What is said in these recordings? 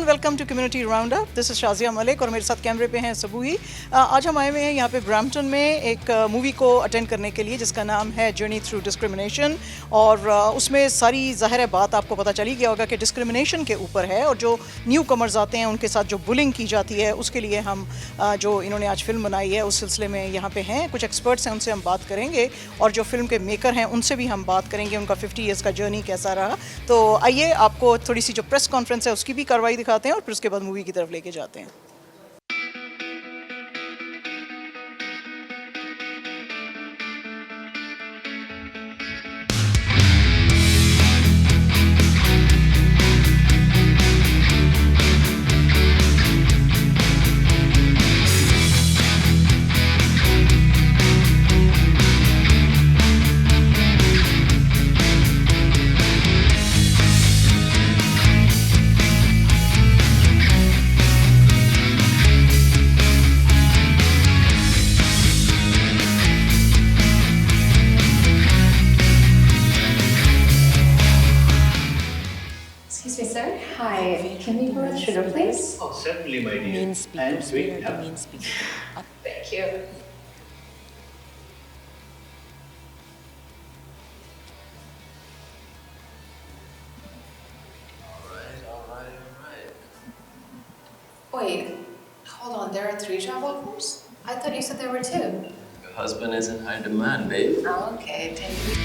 Welcome to community roundup. This is Shazia Malik और मेरे साथ कैमरे पे हैं सबू ही। आज हम आए हुए हैं यहाँ पे ब्रैम्पटन में एक मूवी को अटेंड करने के लिए जिसका नाम है जर्नी थ्रू डिस्क्रिमिनेशन। और उसमें सारी ज़ाहिर है बात आपको पता चली गया होगा कि डिस्क्रिमिनेशन के ऊपर है और जो न्यू कमर्स आते हैं उनके साथ जो बुलिंग की जाती है उसके लिए हम जो इन्होंने आज फिल्म बनाई है उस सिलसिले में यहाँ पे हैं। कुछ एक्सपर्ट्स हैं, उनसे हम बात करेंगे और जो फिल्म के मेकर हैं उनसे भी हम बात करेंगे, उनका 50 ईयर्स का जर्नी कैसा रहा। तो आइए आपको थोड़ी सी जो प्रेस कॉन्फ्रेंस है उसकी भी कार्रवाई दिखाते हैं और फिर उसके बाद मूवी की तरफ लेके जाते हैं। Excuse me, sir. Hi. Can we go sugar, please? Oh, certainly, my dear. Mean speakers. And sweet. We are Yeah. the mean speakers. Thank you. All right. Wait, hold on. There are 3 job offers? I thought you said there were 2. Your husband is in high demand, babe. Oh, okay. Take me.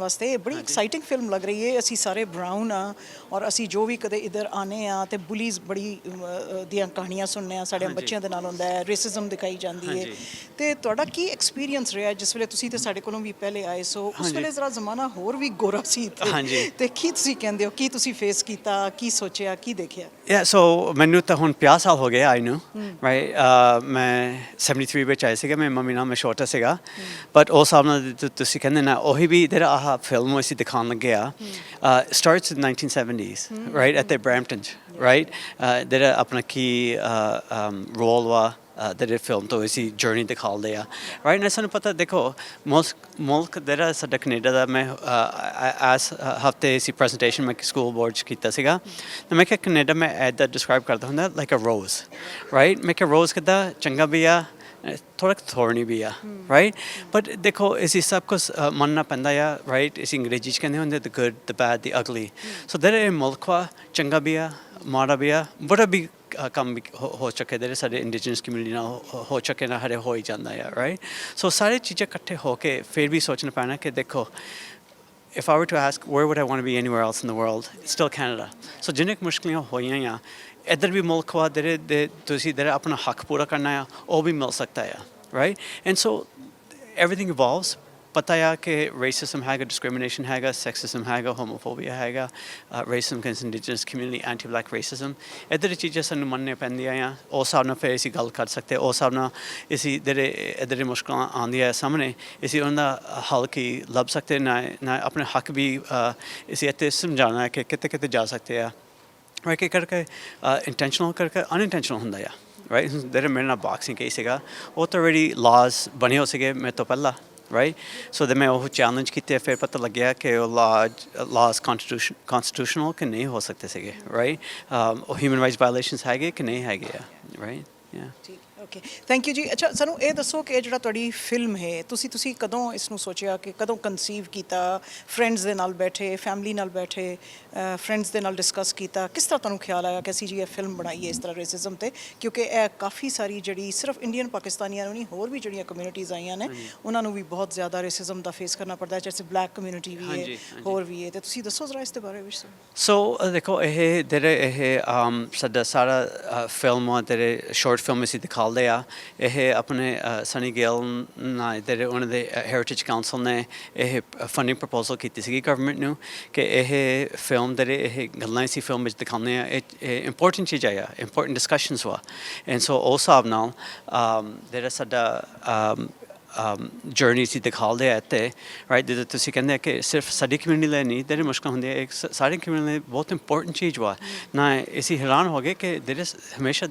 वास्ते बड़ी exciting film लग रही है। ਅਸੀਂ ਸਾਰੇ brown ਆ ਔਰ ਅਸੀਂ ਜੋ ਵੀ ਕਦੇ ਇਧਰ ਆਨੇ ਆ ਤੇ ਬੁਲੀਜ਼ ਬੜੀ ਦੀਆਂ ਕਹਾਣੀਆਂ ਸੁਣਨੇ ਆ, ਸਾਡੇ ਬੱਚਿਆਂ ਦੇ ਨਾਲ ਹੁੰਦਾ ਹੈ, ਰੇਸਿਜ਼ਮ ਦਿਖਾਈ ਜਾਂਦੀ ਹੈ। ਤੇ ਤੁਹਾਡਾ ਕੀ ਐਕਸਪੀਰੀਅੰਸ ਰਿਹਾ ਜਿਸ ਵੇਲੇ ਤੁਸੀਂ ਤੇ ਸਾਡੇ ਕੋਲੋਂ ਵੀ ਪਹਿਲੇ ਆਏ ਸੋ ਉਸ ਵੇਲੇ ਜ਼ਰਾ ਜ਼ਮਾਨਾ ਹੋਰ ਵੀ ਗੋਰਾ ਸੀ ਤੇ ਕੀ ਤੁਸੀਂ ਕਹਿੰਦੇ ਹੋ, ਕੀ ਤੁਸੀਂ ਫੇਸ ਕੀਤਾ, ਕੀ ਸੋਚਿਆ, ਕੀ ਦੇਖਿਆ? Yeah, so ਮੈਨੂੰ ਤਾਂ ਹੁਣ 50 ਸਾਲ ਹੋ ਗਏ ਆਈ ਨੂੰ, ਰਾਈਟ। ਮੈਂ 73 ਵਿੱਚ ਆਇਆ ਸੀਗਾ, ਮੇਰੀ ਮੰਮੀ ਨਾਲ ਮੈਂ ਛੋਟਾ ਸੀਗਾ, ਬਟ ਉਸ ਹਿਸਾਬ ਨਾਲ ਤੁਸੀਂ ਕਹਿੰਦੇ ਨਾ ਉਹੀ ਵੀ ਜਿਹੜਾ ਆਹ ਫਿਲਮ ਅਸੀਂ ਦਿਖਾਉਣ ਲੱਗੇ ਆ starts in 1970s, right, at the Brampton, right, ਜਿਹੜਾ ਆਪਣਾ ਕੀ ਰੋਲ ਵਾ ਜਿਹੜੇ ਫਿਲਮ ਤੋਂ ਅਸੀਂ ਜਰਨੀ ਦਿਖਾਉਂਦੇ ਆ, ਰਾਈਟ। ਨਾ ਸਾਨੂੰ ਪਤਾ ਦੇਖੋ ਮੁਲਕ ਜਿਹੜਾ ਸਾਡਾ ਕੈਨੇਡਾ ਦਾ, ਮੈਂ ਐਸ ਹਫਤੇ ਅਸੀਂ ਪ੍ਰੈਜੈਂਟੇਸ਼ਨ ਮੈਂ ਸਕੂਲ ਬੋਰਡ 'ਚ ਕੀਤਾ ਸੀਗਾ ਤਾਂ ਮੈਂ ਕਿਹਾ ਕੈਨੇਡਾ ਮੈਂ ਇੱਦਾਂ ਡਿਸਕ੍ਰਾਈਬ ਕਰਦਾ ਹੁੰਦਾ ਲਾਈਕ ਅ ਰੋਜ਼, ਰਾਈਟ। ਮੈਂ ਕਿਹਾ ਰੋਜ਼ ਕਿੱਦਾਂ ਚੰਗਾ ਵੀ ਆ ਥੋੜ੍ਹਾ ਥੋੜ੍ਹੀ ਵੀ ਆ, ਰਾਈਟ। ਬਟ ਦੇਖੋ ਅਸੀਂ ਸਭ ਕੁਛ ਮੰਨਣਾ ਪੈਂਦਾ ਆ, ਰਾਈਟ। ਅਸੀਂ ਅੰਗਰੇਜ਼ੀ 'ਚ ਕਹਿੰਦੇ ਹੁੰਦੇ ਦ ਗੁੱਡ ਦ ਬੈਡ ਦ ਅਗਲੀ। ਸੋ ਜਿਹੜਾ ਇਹ ਮੁਲਕ ਵਾ ਚੰਗਾ ਵੀ ਆ ਮਾੜਾ ਵੀ ਆ, ਬੜਾ ਵੀ ਕੰਮ ਵੀ ਹੋ ਚੁੱਕੇ ਜਿਹੜੇ ਸਾਡੇ ਇੰਡੀਜਨਸ ਕਮਿਊਨਿਟੀ ਨਾਲ ਹੋ ਚੁੱਕੇ ਨਾ ਹਰੇ ਹੋ ਹੀ ਜਾਂਦਾ ਆ, ਰਾਈਟ। ਸੋ ਸਾਰੇ ਚੀਜ਼ਾਂ ਇਕੱਠੇ ਹੋ ਕੇ ਫਿਰ ਵੀ ਸੋਚਣਾ ਪੈਣਾ ਕਿ ਦੇਖੋ if I were to ask where would I want to be anywhere else in the world, it's still Canada. So ਜਿੰਨੇ ਕੁ ਮੁਸ਼ਕਲਾਂ ਹੋਈਆਂ ਆ ਇੱਧਰ ਵੀ ਮੁਲਕ ਵਾ ਜਿਹੜੇ ਤੁਸੀਂ ਜਿਹੜਾ ਆਪਣਾ ਹੱਕ ਪੂਰਾ ਕਰਨਾ ਆ ਉਹ ਵੀ ਮਿਲ ਸਕਦਾ ਆ, right. And so everything evolves। ਪਤਾ ਆ ਕਿ ਰੇਸਿਜ਼ਮ ਹੈਗਾ, ਡਿਸਕ੍ਰਿਮੀਨੇਸ਼ਨ ਹੈਗਾ, ਸੈਕਸਿਜ਼ਮ ਹੈਗਾ, ਹੋਮੋਫੋਬੀਆ ਹੈਗਾ, racism against indigenous community, anti black racism, ਇੱਧਰ ਦੀ ਚੀਜ਼ਾਂ ਸਾਨੂੰ ਮੰਨਣੀਆਂ ਪੈਂਦੀਆਂ ਆ। ਉਸ ਹਿਸਾਬ ਨਾਲ ਫਿਰ ਅਸੀਂ ਗੱਲ ਕਰ ਸਕਦੇ, ਉਸ ਹਿਸਾਬ ਨਾਲ ਅਸੀਂ ਜਿਹੜੇ ਇੱਧਰ ਦੀ ਮੁਸ਼ਕਲਾਂ ਆਉਂਦੀਆਂ ਸਾਹਮਣੇ ਅਸੀਂ ਉਹਨਾਂ ਦਾ ਹੱਲ ਕੀ ਲੱਭ ਸਕਦੇ ਨਾ ਆਪਣੇ ਹੱਕ ਵੀ ਅਸੀਂ ਇੱਥੇ ਸਮਝਾਉਣਾ ਕਿ ਕਿਤੇ ਕਿਤੇ ਜਾ ਸਕਦੇ ਆ, ਰਾਈਟ। ਕਰਕੇ ਇੰਟੈਂਸ਼ਨਲ ਕਰਕੇ ਅਨਇੰਟੈਂਸ਼ਨਲ ਹੁੰਦਾ ਆ, ਰਾਈਟ। ਜਿਹੜੇ ਮੇਰੇ ਨਾਲ ਬਾਕਸਿੰਗ ਕੇਸ ਸੀਗਾ ਉਹ ਤਾਂ ਆਲਰੇਡੀ ਲਾਜ਼ ਬਣੇ ਹੋ ਸੀਗੇ ਮੇਰੇ ਤੋਂ ਪਹਿਲਾਂ, ਰਾਈਟ। ਸੋ ਦੇ ਮੈਂ ਉਹ ਚੈਲੰਜ ਕੀਤੇ, ਫਿਰ ਪਤਾ ਲੱਗਿਆ ਕਿ ਉਹ ਲਾਜ਼ ਕਨਸਟੀਟਿਊਸ਼ਨਲ ਕਿ ਨਹੀਂ ਹੋ ਸਕਦੇ ਸੀਗੇ, ਰਾਈਟ। ਉਹ ਹਿਊਮਨ ਰਾਈਟਸ ਵਾਇਲੇਸ਼ਨਸ ਹੈਗੇ ਕਿ ਨਹੀਂ ਹੈਗੇ ਆ, ਰਾਈਟ। ਯਾ ਠੀਕ, ਓਕੇ, ਥੈਂਕ ਯੂ ਜੀ। ਅੱਛਾ ਸਾਨੂੰ ਇਹ ਦੱਸੋ ਕਿ ਇਹ ਜਿਹੜਾ ਤੁਹਾਡੀ ਫਿਲਮ ਹੈ ਤੁਸੀਂ ਕਦੋਂ ਇਸ ਨੂੰ ਸੋਚਿਆ, ਕਿ ਕਦੋਂ ਕਨਸੀਵ ਕੀਤਾ? ਫਰੈਂਡਸ ਦੇ ਨਾਲ ਬੈਠੇ, ਫੈਮਿਲੀ ਨਾਲ ਬੈਠੇ, ਫਰੈਂਡਸ ਦੇ ਨਾਲ ਡਿਸਕਸ ਕੀਤਾ? ਕਿਸ ਤਰ੍ਹਾਂ ਤੁਹਾਨੂੰ ਖਿਆਲ ਆਇਆ ਕਿ ਅਸੀਂ ਜੀ ਇਹ ਫਿਲਮ ਬਣਾਈਏ ਇਸ ਤਰ੍ਹਾਂ ਰੇਸਿਜ਼ਮ 'ਤੇ? ਕਿਉਂਕਿ ਇਹ ਕਾਫੀ ਸਾਰੀ ਜਿਹੜੀ ਸਿਰਫ ਇੰਡੀਅਨ ਪਾਕਿਸਤਾਨੀਆਂ ਨੂੰ ਨਹੀਂ ਹੋਰ ਵੀ ਜਿਹੜੀਆਂ ਕਮਿਊਨਿਟੀਜ਼ ਆਈਆਂ ਨੇ ਉਹਨਾਂ ਨੂੰ ਵੀ ਬਹੁਤ ਜ਼ਿਆਦਾ ਰੇਸਿਜ਼ਮ ਦਾ ਫੇਸ ਕਰਨਾ ਪੜਦਾ, ਜੈਸੇ ਬਲੈਕ ਕਮਿਊਨਿਟੀ ਵੀ ਹੈ, ਹੋਰ ਵੀ ਹੈ। ਅਤੇ ਤੁਸੀਂ ਦੱਸੋ ਜ਼ਰਾ ਇਸ ਦੇ ਬਾਰੇ ਵਿੱਚ। ਸੋ ਦੇਖੋ ਇਹ ਜਿਹੜੇ ਇਹ ਸਾਡਾ ਸਾਰਾ ਫਿਲਮਾਂ ਜਿਹੜੇ ਸ਼ਾਰਟ short film इसी दिखाते आ ये अपने सनी गिल ना इधर उन्होंने हेरिटेज काउंसिल ने ये फंडिंग प्रपोजल की थी गवर्नमेंट नू कि ये फिल्म दरे ये गल्लां इसी फिल्म में दिखाने इंपॉर्टेंट चीज़ आया इंपॉर्टेंट डिस्कशंस हुआ एंड सो उस हिसाब नाल दरे साडा जर्नी सी दिखाते हैं ते राइट जिद्दां तुसीं कहंदे कि सिर्फ साडी कम्यूनिटी ਲਈ नहीं तेरे मुश्किल होंदी है एक सारी कम्यूनिटी ਲਈ बहुत इंपॉर्टेंट चीज़ हुआ ना इसी हैरान हो गए कि देर हमेशा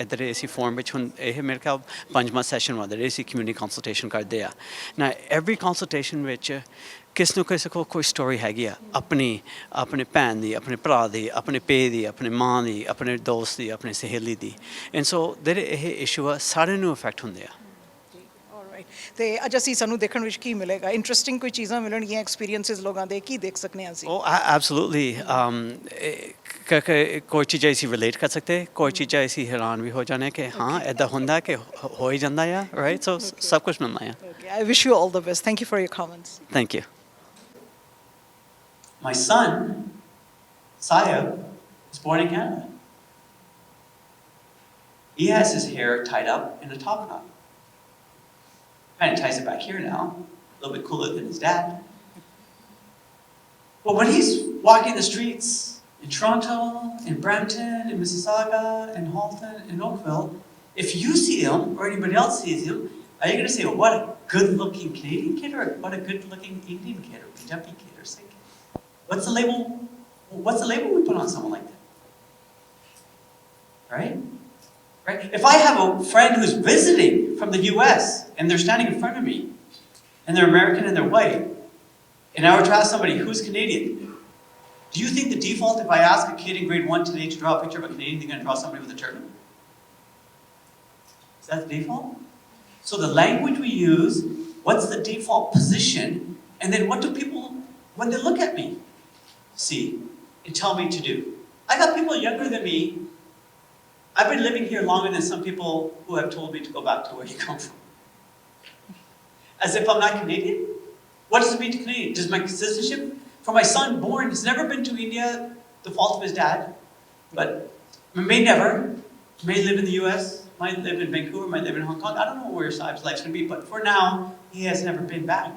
इधर इसी फॉर्म में हुन ये मेरे ख्याल 5वां सैशन हुआ देर इसी कम्यूनिटी कंसल्टेशन करते हैं ना एवरी कंसल्टेशन विच किस ਨੂੰ ਕਿਸੇ ਕੋਲ ਕੋਈ ਸਟੋਰੀ ਹੈਗੀ ਆ ਆਪਣੀ ਆਪਣੇ ਭੈਣ ਦੀ ਆਪਣੇ ਭਰਾ ਦੀ ਆਪਣੇ ਪੇ ਦੀ ਆਪਣੇ ਮਾਂ ਦੀ ਆਪਣੇ ਦੋਸਤ ਦੀ ਆਪਣੇ ਸਹੇਲੀ ਦੀ ਐਂਡ ਸੋ ਦੇਰ ਇਹ ਇਸ਼ੂ ਆ ਸਾਰਿਆਂ ਨੂੰ ਇਫੈਕਟ ਹੁੰਦੇ ਆ ਤੇ ਅੱਜ ਅਸੀਂ ਸਾਨੂੰ ਦੇਖਣ ਵਿੱਚ ਕੀ ਮਿਲੇਗਾ ਇੰਟਰਸਟਿੰਗ ਕੋਈ ਚੀਜ਼ਾਂ ਮਿਲਣਗੀਆਂ ਐਕਸਪੀਰੀਐਂਸਸ ਲੋਕਾਂ ਦੇ ਕੀ ਦੇਖ ਸਕਨੇ ਆ ਅਸੀਂ ਉਹ ਐਬਸੋਲੂਟਲੀ ਕੋਈ ਚੀਜ਼ਾਂ ਅਸੀਂ ਰਿਲੇਟ ਕਰ ਸਕਦੇ ਕੋਈ ਚੀਜ਼ਾਂ ਅਸੀਂ ਹੈਰਾਨ ਵੀ ਹੋ ਜਾਣੇ ਕਿ ਹਾਂ ਇਦਾਂ ਹੁੰਦਾ ਕਿ ਹੋ ਹੀ ਜਾਂਦਾ ਆ ਰਾਈਟ ਸੋ ਸਭ ਕੁਝ ਮਿਲਣਾ ਆ okay I wish you all the best thank you for your comments thank you My son, Saya, was born in Canada. He has his hair tied up in a top knot. Kind of ties it back here now, a little bit cooler than his dad. But when he's walking the streets in Toronto, in Brampton, in Mississauga, in Halton, in Oakville, if you see him or anybody else sees him, are you going to say, oh, what a good-looking Canadian kid or what a good-looking Indian kid or Punjabi kid or Sikh kid? What's the label? What's the label we put on someone like that? Right? Right? If I have a friend who's visiting from the US and they're standing in front of me and they're American and they're white, and I were to ask somebody who's Canadian, do you think the default if I ask a kid in grade 1 today to draw a picture of a Canadian, they're going to draw somebody with a turban? Is that the default? So the language we use, what's the default position, and then what do people, when they look at me, see and tell me to do? I got people younger than me. I've been living here longer than some people who have told me to go back to where you come from. As if I'm not Canadian? What does it mean to Canadian? Does my citizenship, for my son born, he's never been to India, the fault of his dad, but may never, may live in the US, might live in Vancouver, might live in Hong Kong. I don't know where Saib's life's going to be, but for now, he has never been back.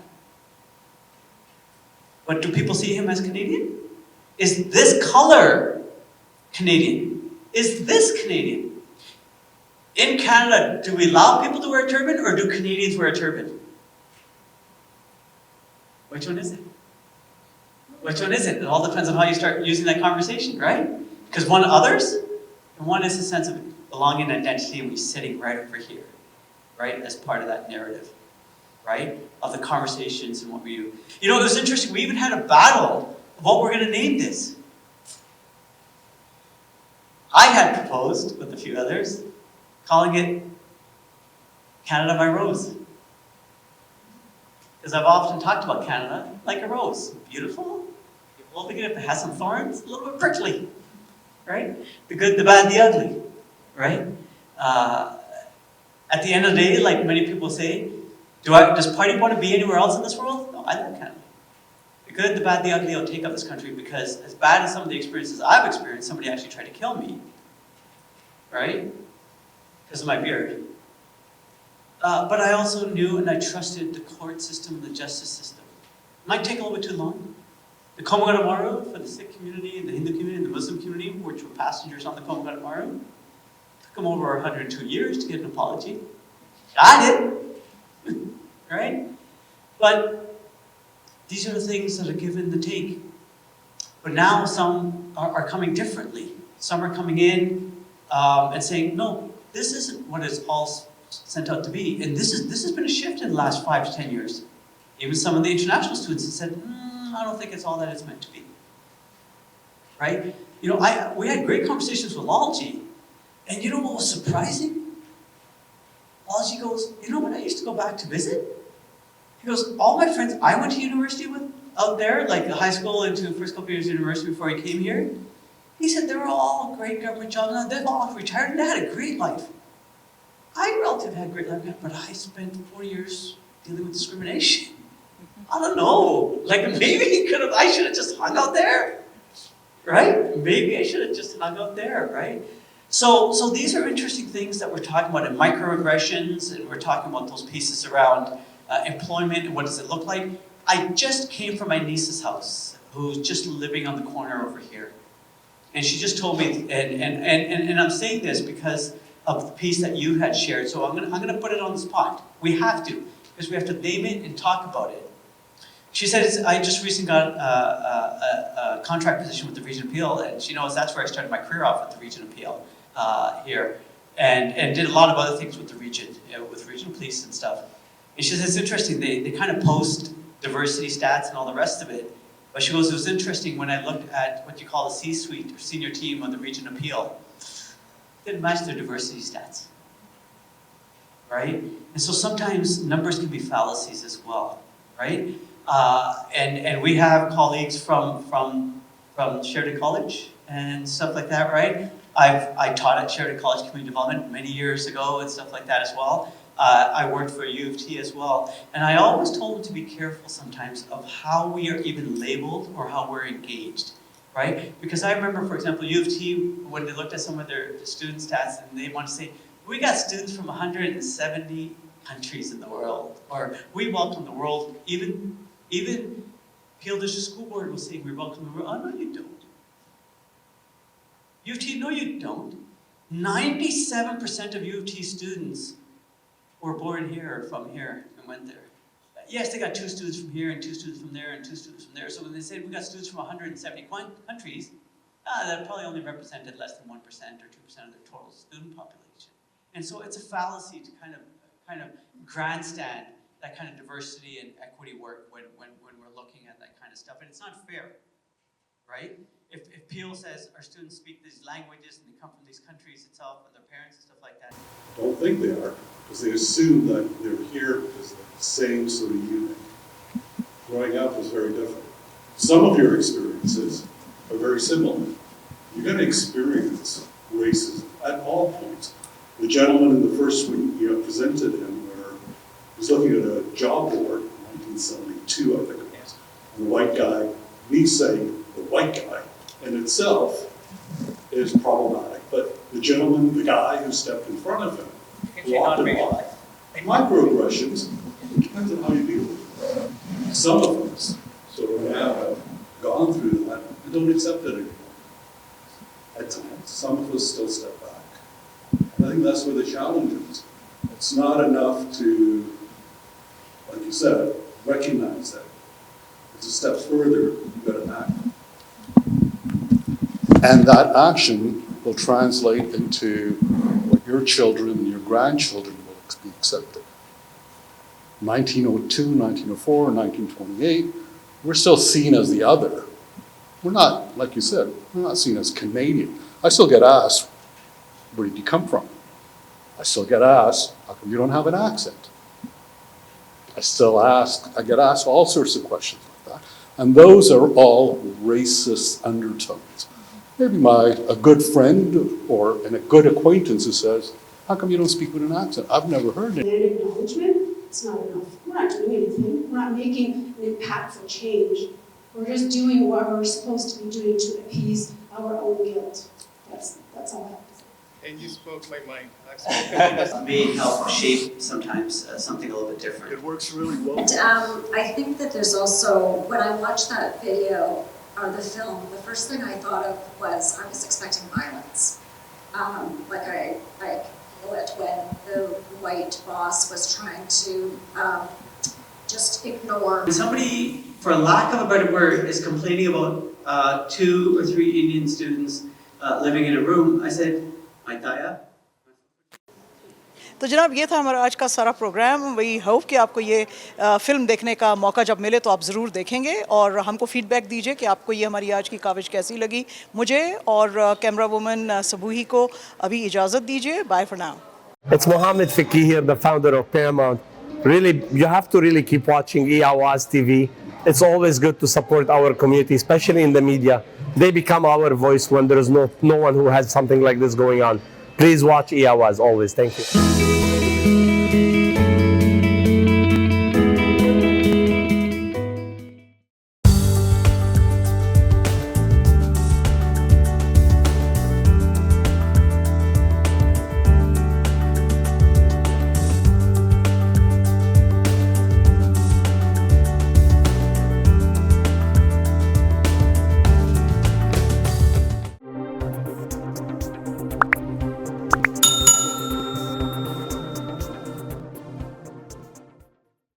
But do people see him as Canadian? Is this color Canadian? Is this Canadian? In Canada, do we allow people to wear a turban or do Canadians wear a turban? Which one is it? Which one is it? It all depends on how you start using that conversation, right? Because one others, and one is a sense of belonging and identity, and we're sitting right over here, right, as part of that narrative. Right? Of the conversations and what we do. You know, it was interesting. We even had a battle of what we're going to name this. I had proposed, with a few others, calling it Canada by Rose. Because I've often talked about Canada like a rose. Beautiful, you're holding it up, it has some thorns, a little bit prickly. Right? The good, the bad, the ugly. Right? At the end of the day, like many people say, does party want to be anywhere else in this world? No, I love Canada. The good, the bad, the ugly, I'll take up this country because as bad as some of the experiences I've experienced, somebody actually tried to kill me. Right? Because of my beard. But I also knew and I trusted the court system and the justice system. It might take a little bit too long. The Komagata for the Sikh community, and the Hindu community, and the Muslim community, which were passengers on the Komagata took them over 102 years to get an apology. I did. Right? But these are the things that are given the take. But now some are coming differently. Some are coming in and saying, no, this isn't what it's all sent out to be. And this has been a shift in the last 5 to 10 years. Even some of the international students have said, I don't think it's all that it's meant to be. Right? You know, we had great conversations with Lalji. And you know what was surprising? Lalji goes, you know when I used to go back to visit? He goes, all my friends I went to university with out there, like high school into first couple years of university before he came here, he said they were all great government jobs. Now they've all retired and they had a great life. I relatively had a great life, but I spent 4 years dealing with discrimination. I don't know. Like maybe I should have just hung out there. Right? Maybe I should have just hung out there, right? So these are interesting things that we're talking about in microaggressions, and we're talking about those pieces around employment and what does it look like. I just came from my niece's house, who's just living on the corner over here. And she just told me, and I'm saying this because of the piece that you had shared, so I'm gonna put it on the spot. We have to, because we have to name it and talk about it. She said, I just recently got a contract position with the Region Appeal, and she knows that's where I started my career off with the Region Appeal here, and did a lot of other things with the region, with regional police and stuff. And she says, it's interesting, they kind of post diversity stats and all the rest of it, but she goes, it was interesting when I looked at what you call the C-suite or senior team of the Region Appeal, didn't match their diversity stats, right? And so sometimes numbers can be fallacies as well, right? And we have colleagues from Sheridan College and stuff like that, right? I taught at Sheridan College Community Development many years ago and stuff like that as well. I worked for U of T as well. And I always told them to be careful sometimes of how we are even labeled or how we're engaged, right? Because I remember, for example, U of T, when they looked at some of their student stats and they want to say, we got students from 170 countries in the world, or we welcome the world, even Peel District School Board will say we welcome the world. Oh, no, you don't. U of T, no, you don't. 97% of U of T students were born here or from here and went there. Yes, they got 2 students from here and 2 students from there and 2 students from there. So when they say we got students from 170 countries, that probably only represented less than 1% or 2% of the total student population. And so it's a fallacy to kind of grandstand that kind of diversity and equity work when we're looking at that kind of stuff. And it's not fair, right? If Peel says our students speak these languages and they come from these countries itself and their parents and stuff like that. I don't think they are, because they assume that they're here because they're the same sort of unit. Growing up was very different. Some of your experiences are very similar. You're going to experience racism at all points. The gentleman in the first week, presented him where he was looking at a job board in 1972, I think it was, and the white guy, me saying the white guy in itself is problematic, but the gentleman, the guy who stepped in front of him, walked him by. Microaggressions, it depends on how you deal with it. Some of us sort of now have gone through that and don't accept it anymore. At times, some of us still step back. I think that's where the challenge is. It's not enough to, like you said, recognize that. It's a step further, you've got to act. And that action will translate into what your children and your grandchildren will be accepted. 1902, 1904, 1928, we're still seen as the other. We're not, like you said, we're not seen as Canadian. I still get asked, where did you come from? I still get asked, how come you don't have an accent? I get asked all sorts of questions like that. And those are all racist undertones. Maybe a good friend or a good acquaintance who says, how come you don't speak with an accent? I've never heard it. And acknowledgement, it's not enough. We're not doing anything. We're not making an impactful change. We're just doing what we're supposed to be doing to appease our own guilt. That's all I have to say. And you spoke my mind. May help shape sometimes something a little bit different. It works really well. And I think that there's also, when I watched that video or the film, the first thing I thought of was I was expecting violence. Like I feel it when the white boss was trying to just ignore. When somebody, for lack of a better word, is complaining about 2 or 3 Indian students living in a room, I said, Maitaya. तो जनाब ये था हमारा आज का सारा programme. We hope कि आपको ये फ़िल्म देखने का मौका जब मिले तो आप ज़रूर देखेंगे और हमको फीडबैक दीजिए कि आपको ये हमारी आज की कवरेज कैसी लगी. मुझे और कैमरा वुमन सबूही को अभी इजाज़त दीजिए. Bye for now. It's Mohammed Fiki here, the founder of Paramount. Really, you have to really keep watching Iawaz TV. It's always good to support our community, especially in the media. They become our voice when there is no one who has something like this going on. Please watch Iawaz always. Thank you.